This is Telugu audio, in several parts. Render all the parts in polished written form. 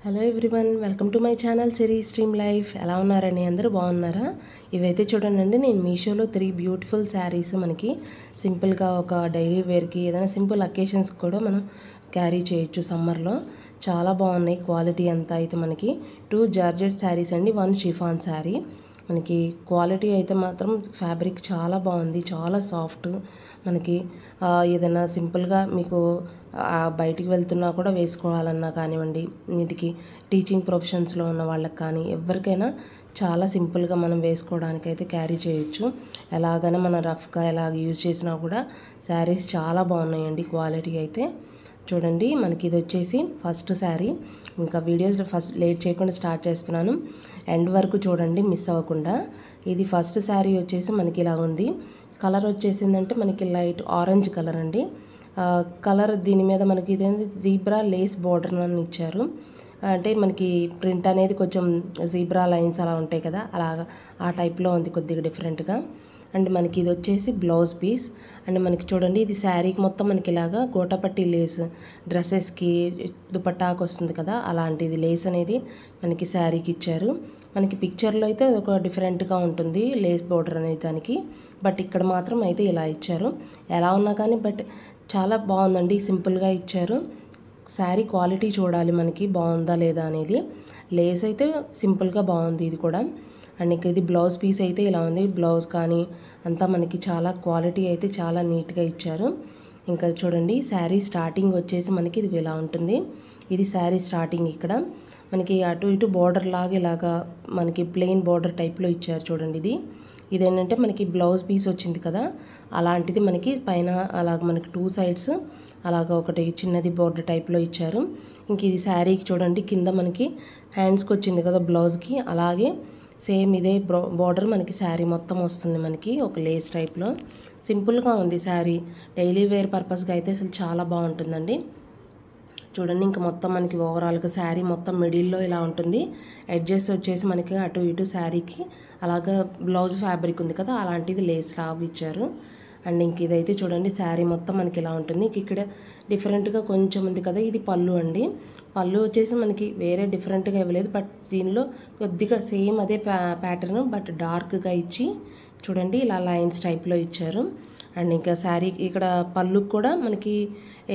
Hello everyone, welcome to my channel series stream life. ఎలా ఉన్నారండి? అందరూ బాగున్నారా? ఇవైతే చూడండి, నేను మీషోలో 3 బ్యూటిఫుల్ శారీస్ మనకి సింపుల్గా ఒక డైలీ వేర్కి ఏదైనా సింపుల్ అకేషన్స్ కూడా మనం క్యారీ చేయొచ్చు సమ్మర్లో. చాలా బాగున్నాయి. క్వాలిటీ అంతా అయితే మనకి 2 జార్జెట్ శారీస్ అండి, 1 షిఫాన్ శారీ. మనకి క్వాలిటీ అయితే మాత్రం ఫ్యాబ్రిక్ చాలా బాగుంది, చాలా సాఫ్ట్. మనకి ఏదైనా సింపుల్గా మీకు బయటికి వెళ్తున్నా కూడా వేసుకోవాలన్నా కానివ్వండి, వీటికి టీచింగ్ ప్రొఫెషన్స్లో ఉన్న వాళ్ళకి కానీ ఎవరికైనా చాలా సింపుల్గా మనం వేసుకోవడానికైతే క్యారీ చేయొచ్చు. ఎలాగైనా మనం రఫ్గా ఎలాగ యూజ్ చేసినా కూడా శారీస్ చాలా బాగున్నాయండి. క్వాలిటీ అయితే చూడండి. మనకి ఇది వచ్చేసి ఫస్ట్ శారీ. ఇంకా వీడియోస్ ఫస్ట్ లేట్ చేయకుండా స్టార్ట్ చేస్తున్నాను, ఎండ్ వరకు చూడండి మిస్ అవ్వకుండా. ఇది ఫస్ట్ శారీ వచ్చేసి మనకి ఇలా ఉంది. కలర్ వచ్చేసిందంటే మనకి లైట్ ఆరెంజ్ కలర్ అండి. కలర్ దీని మీద మనకి ఇదేంటి జీబ్రా లేస్ బోర్డర్ అని ఇచ్చారు. అంటే మనకి ప్రింట్ అనేది కొంచెం జీబ్రా లైన్స్ అలా ఉంటాయి కదా, అలాగా ఆ టైప్లో ఉంది, కొద్దిగా డిఫరెంట్గా. అండ్ మనకి ఇది వచ్చేసి బ్లౌజ్ పీస్. అండ్ మనకి చూడండి, ఇది శారీకి మొత్తం మనకి ఇలాగా గోటాపట్టి లేస్, డ్రెస్సెస్కి దుపట్టాకు వస్తుంది కదా, అలాంటిది లేస్ అనేది మనకి శారీకి ఇచ్చారు. మనకి పిక్చర్లో అయితే ఒక డిఫరెంట్గా ఉంటుంది లేస్ బోర్డర్ అనేది దానికి, బట్ ఇక్కడ మాత్రం అయితే ఇలా ఇచ్చారు. ఎలా ఉన్నా కానీ బట్ చాలా బాగుందండి, సింపుల్గా ఇచ్చారు. శారీ క్వాలిటీ చూడాలి మనకి బాగుందా లేదా అనేది. లేస్ అయితే సింపుల్గా బాగుంది ఇది కూడా. అండ్ ఇంకా ఇది బ్లౌజ్ పీస్ అయితే ఇలా ఉంది. బ్లౌజ్ కానీ అంతా మనకి చాలా క్వాలిటీ అయితే చాలా నీట్గా ఇచ్చారు. ఇంకా చూడండి, శారీ స్టార్టింగ్ వచ్చేసి మనకి ఇది ఇలా ఉంటుంది. ఇది శారీ స్టార్టింగ్. ఇక్కడ మనకి అటు ఇటు బోర్డర్ లాగా ఇలాగా మనకి ప్లెయిన్ బోర్డర్ టైప్లో ఇచ్చారు చూడండి. ఇదేంటంటే మనకి బ్లౌజ్ పీస్ వచ్చింది కదా, అలాంటిది మనకి పైన అలాగ మనకి 2 సైడ్స్ అలాగ ఒకటి చిన్నది బోర్డర్ టైప్లో ఇచ్చారు. ఇంక ఇది శారీకి చూడండి, కింద మనకి హ్యాండ్స్కి వచ్చింది కదా బ్లౌజ్కి, అలాగే సేమ్ ఇదే బోర్డర్ మనకి శారీ మొత్తం వస్తుంది మనకి ఒక లేస్ టైప్లో. సింపుల్గా ఉంది శారీ. డైలీ వేర్ పర్పస్గా అయితే అసలు చాలా బాగుంటుందండి. చూడండి, ఇంకా మొత్తం మనకి ఓవరాల్గా శారీ మొత్తం మిడిల్లో ఇలా ఉంటుంది. ఎడ్జెస్ వచ్చేసి మనకి అటు ఇటు శారీకి అలాగా బ్లౌజ్ ఫ్యాబ్రిక్ ఉంది కదా, అలాంటిది లేస్ లాగా ఇచ్చారు. అండ్ ఇంక ఇదైతే చూడండి, శారీ మొత్తం మనకి ఇలా ఉంటుంది. ఇక్కడ డిఫరెంట్గా కొంచెం ఉంది కదా, ఇది పళ్ళు అండి. పళ్ళు వచ్చేసి మనకి వేరే డిఫరెంట్గా ఇవ్వలేదు, బట్ దీనిలో కొద్దిగా సేమ్ అదే ప్యాటర్న్ బట్ డార్క్గా ఇచ్చి చూడండి ఇలా లైన్స్ టైప్లో ఇచ్చారు. అండ్ ఇంకా శారీ ఇక్కడ పళ్ళుకి కూడా మనకి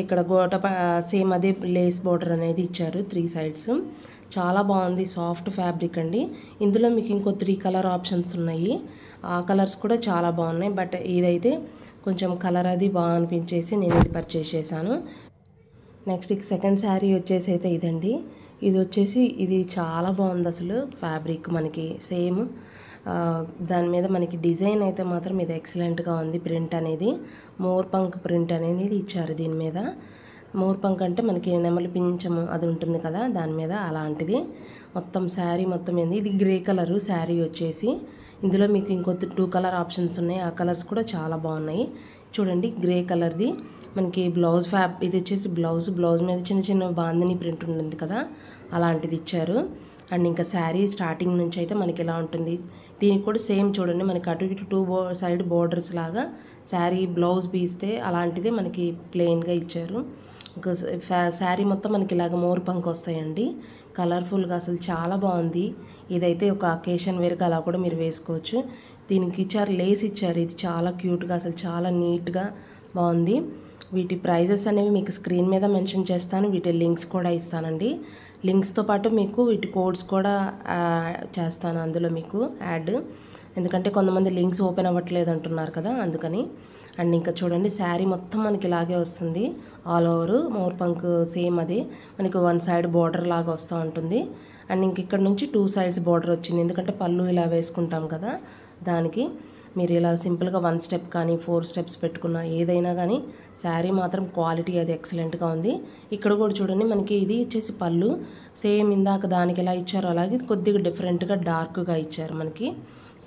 ఇక్కడ సేమ్ అదే లేస్ బోర్డర్ అనేది ఇచ్చారు 3 సైడ్స్. చాలా బాగుంది, సాఫ్ట్ ఫ్యాబ్రిక్ అండి. ఇందులో మీకు ఇంకో 3 కలర్ ఆప్షన్స్ ఉన్నాయి. ఆ కలర్స్ కూడా చాలా బాగున్నాయి, బట్ ఇదైతే కొంచెం కలర్ అది బాగా అనిపించేసి నేను ఇది పర్చేస్ చేశాను. నెక్స్ట్ ఇక సెకండ్ శారీ వచ్చేసి అయితే ఇదండి. ఇది వచ్చేసి ఇది చాలా బాగుంది అసలు ఫ్యాబ్రిక్ మనకి సేమ్. దాని మీద మనకి డిజైన్ అయితే మాత్రం ఇది ఎక్సలెంట్గా ఉంది. ప్రింట్ అనేది మోర్ పంక్ ప్రింట్ అనేది ఇచ్చారు దీని మీద. మోర్ పంక్ అంటే మనకి నెమలి పింఛము అది ఉంటుంది కదా, దాని మీద అలాంటిది మొత్తం శారీ మొత్తం ఏంది. ఇది గ్రే కలరు శారీ వచ్చేసి. ఇందులో మీకు ఇంకో 2 కలర్ ఆప్షన్స్ ఉన్నాయి. ఆ కలర్స్ కూడా చాలా బాగున్నాయి. చూడండి, గ్రే కలర్ది మనకి బ్లౌజ్ ఇది వచ్చేసి బ్లౌజ్ మీద చిన్న చిన్న బాందిని ప్రింట్ ఉంటుంది కదా, అలాంటిది ఇచ్చారు. అండ్ ఇంకా శారీ స్టార్టింగ్ నుంచి అయితే మనకి ఇలా ఉంటుంది. దీనికి కూడా సేమ్ చూడండి, మనకి అటు ఇటు 2 సైడ్ బోర్డర్స్ లాగా శారీ బ్లౌజ్ పీస్తే అలాంటిదే మనకి ప్లెయిన్గా ఇచ్చారు. ఇంకా శారీ మొత్తం మనకి ఇలాగ మోర్ పంక్ వస్తాయండి. కలర్ఫుల్గా అసలు చాలా బాగుంది. ఇదైతే ఒక అకేషన్ వేర్గా అలా కూడా మీరు వేసుకోవచ్చు. దీనికి ఇచ్చారు లేస్ ఇచ్చారు. ఇది చాలా క్యూట్గా అసలు చాలా నీట్గా బాగుంది. వీటి ప్రైజెస్ అనేవి మీకు స్క్రీన్ మీద మెన్షన్ చేస్తాను. వీటి లింక్స్ కూడా ఇస్తానండి. లింక్స్తో పాటు మీకు వీటి కోడ్స్ కూడా చేస్తాను అందులో మీకు యాడ్. ఎందుకంటే కొంతమంది లింక్స్ ఓపెన్ అవ్వట్లేదు అంటున్నారు కదా, అందుకని. అండ్ ఇంకా చూడండి, శారీ మొత్తం మనకి ఇలాగే వస్తుంది. All over more punk same అది మనకి 1 సైడ్ బోర్డర్ లాగా వస్తూ ఉంటుంది. అండ్ ఇంక ఇక్కడ నుంచి 2 సైడ్స్ బోర్డర్ వచ్చింది, ఎందుకంటే పళ్ళు ఇలా వేసుకుంటాం కదా, దానికి మీరు ఇలా సింపుల్గా 1 స్టెప్ కానీ 4 స్టెప్స్ పెట్టుకున్న ఏదైనా కానీ శారీ మాత్రం క్వాలిటీ అది ఎక్సలెంట్గా ఉంది. ఇక్కడ కూడా చూడండి, మనకి ఇది వచ్చేసి పళ్ళు సేమ్ ఇందాక దానికి ఎలా ఇచ్చారో అలాగే కొద్దిగా డిఫరెంట్గా డార్క్గా ఇచ్చారు మనకి.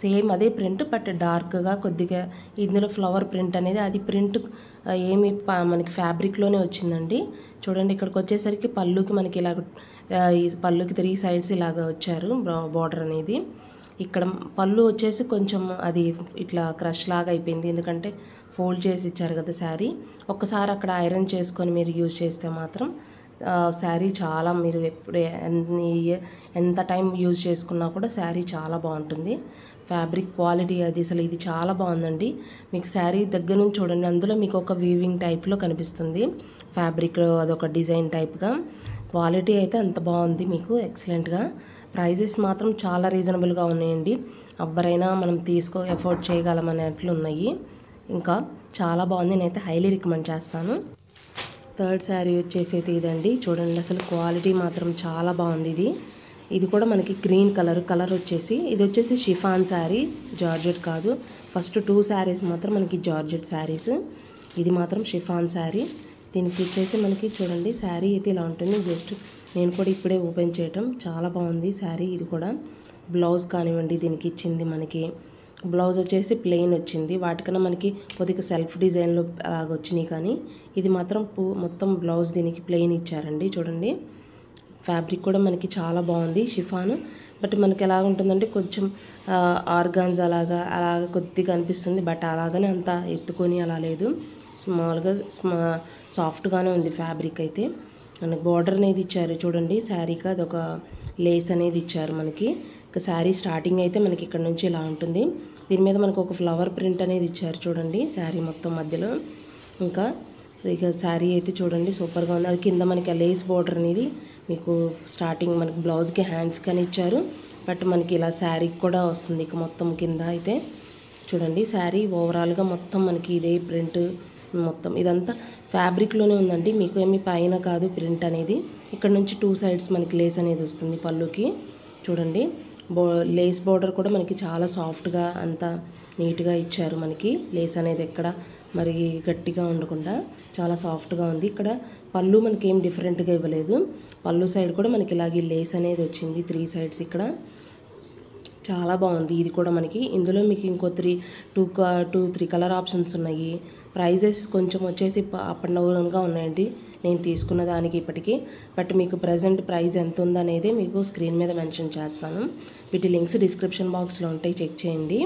సేమ్ అదే ప్రింట్ బట్ డార్క్గా కొద్దిగా. ఇందులో ఫ్లవర్ ప్రింట్ అనేది అది ప్రింట్ ఏమి మనకి ఫ్యాబ్రిక్లోనే వచ్చిందండి. చూడండి, ఇక్కడికి వచ్చేసరికి పళ్ళుకి మనకి ఇలాగ ఈ పళ్ళుకి 3 సైడ్స్ ఇలాగ వచ్చారు బార్డర్ అనేది. ఇక్కడ పళ్ళు వచ్చేసి కొంచెం అది ఇట్లా క్రష్ లాగా అయిపోయింది, ఎందుకంటే ఫోల్డ్ చేసి ఇచ్చారు కదా శారీ. ఒక్కసారి అక్కడ ఐరన్ చేసుకొని మీరు యూజ్ చేస్తే మాత్రం శారీ చాలా మీరు ఎప్పుడు ఎంత టైం యూజ్ చేసుకున్నా కూడా శారీ చాలా బాగుంటుంది. ఫ్యాబ్రిక్ క్వాలిటీ అది అసలు ఇది చాలా బాగుందండి. మీకు శారీ దగ్గర నుంచి చూడండి, అందులో మీకు ఒక వీవింగ్ టైప్లో కనిపిస్తుంది. ఫ్యాబ్రిక్లో అదొక డిజైన్ టైప్గా. క్వాలిటీ అయితే అంత బాగుంది మీకు ఎక్సలెంట్గా. ప్రైజెస్ మాత్రం చాలా రీజనబుల్గా ఉన్నాయండి. ఎవరైనా మనం ఎఫోర్డ్ చేయగలమనేట్లు ఉన్నాయి. ఇంకా చాలా బాగుంది, నేనైతే హైలీ రికమెండ్ చేస్తాను. థర్డ్ శారీ వచ్చేసి అయితే ఇదండి. చూడండి అసలు క్వాలిటీ మాత్రం చాలా బాగుంది. ఇది కూడా మనకి గ్రీన్ కలర్ వచ్చేసి, ఇది వచ్చేసి షిఫాన్ శారీ, జార్జెట్ కాదు. ఫస్ట్ 2 శారీస్ మాత్రం మనకి జార్జెట్ శారీస్, ఇది మాత్రం షిఫాన్ శారీ. దీనికి వచ్చేసి మనకి చూడండి శారీ అయితే ఇలా ఉంటుంది. జస్ట్ నేను కూడా ఇప్పుడే ఓపెన్ చేయటం, చాలా బాగుంది శారీ. ఇది కూడా బ్లౌజ్ కానివ్వండి దీనికి ఇచ్చింది మనకి. బ్లౌజ్ వచ్చేసి ప్లెయిన్ వచ్చింది, వాటికన్నా మనకి కొద్దిగా సెల్ఫ్ డిజైన్లో అలాగ వచ్చినాయి. కానీ ఇది మాత్రం మొత్తం బ్లౌజ్ దీనికి ప్లెయిన్ ఇచ్చారండి. చూడండి ఫ్యాబ్రిక్ కూడా మనకి చాలా బాగుంది, షిఫాన్. బట్ మనకి ఎలా ఉంటుందంటే కొంచెం ఆర్గాన్స్ అలాగా కొద్దిగా అనిపిస్తుంది. బట్ అలాగనే అంత ఎత్తుకొని అలా లేదు, స్మాల్గా సాఫ్ట్గానే ఉంది ఫ్యాబ్రిక్ అయితే. మనకి బార్డర్ అనేది ఇచ్చారు చూడండి శారీకి, అదొక లేస్ అనేది ఇచ్చారు మనకి. ఇక శారీ స్టార్టింగ్ అయితే మనకి ఇక్కడ నుంచి ఇలా ఉంటుంది. దీని మీద మనకు ఒక ఫ్లవర్ ప్రింట్ అనేది ఇచ్చారు చూడండి శారీ మొత్తం మధ్యలో. ఇంకా ఇక శారీ అయితే చూడండి సూపర్గా ఉంది. అది కింద మనకి లేస్ బార్డర్ అనేది మీకు స్టార్టింగ్ మనకి బ్లౌజ్కి హ్యాండ్స్ కానీ ఇచ్చారు. బట్ మనకి ఇలా శారీకి కూడా వస్తుంది ఇక మొత్తం కింద అయితే. చూడండి శారీ ఓవరాల్గా మొత్తం మనకి ఇదే ప్రింట్, మొత్తం ఇదంతా ఫ్యాబ్రిక్లోనే ఉందండి. మీకు ఏమి పైన కాదు ప్రింట్ అనేది. ఇక్కడ నుంచి 2 సైడ్స్ మనకి లేస్ అనేది వస్తుంది పళ్ళుకి. చూడండి లేస్ బార్డర్ కూడా మనకి చాలా సాఫ్ట్గా అంత నీట్గా ఇచ్చారు మనకి. లేస్ అనేది ఎక్కడ మరి గట్టిగా ఉండకుండా చాలా సాఫ్ట్గా ఉంది. ఇక్కడ పళ్ళు మనకి ఏం డిఫరెంట్గా ఇవ్వలేదు. పళ్ళు సైడ్ కూడా మనకి ఇలాగే లేస్ అనేది వచ్చింది 3 సైడ్స్ ఇక్కడ. చాలా బాగుంది ఇది కూడా మనకి. ఇందులో మీకు ఇంకో 3 కలర్ ఆప్షన్స్ ఉన్నాయి. ప్రైజెస్ కొంచెం వచ్చేసి అప్ అండ్ డౌన్గా ఉన్నాయండి నేను తీసుకున్న దానికి ఇప్పటికీ. బట్ మీకు ప్రజెంట్ ప్రైస్ ఎంత ఉందనేది మీకు స్క్రీన్ మీద మెన్షన్ చేస్తాను. వీటి లింక్స్ డిస్క్రిప్షన్ బాక్స్లో ఉంటాయి, చెక్ చేయండి.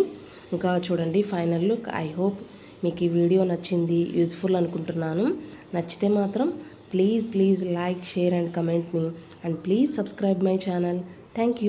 ఇంకా చూడండి ఫైనల్ లుక్. ఐ హోప్ మీకు ఈ వీడియో నచ్చింది, యూజ్ఫుల్ అనుకుంటున్నాను. నచ్చితే మాత్రం please like, share and comment me, and please subscribe my channel. Thank you.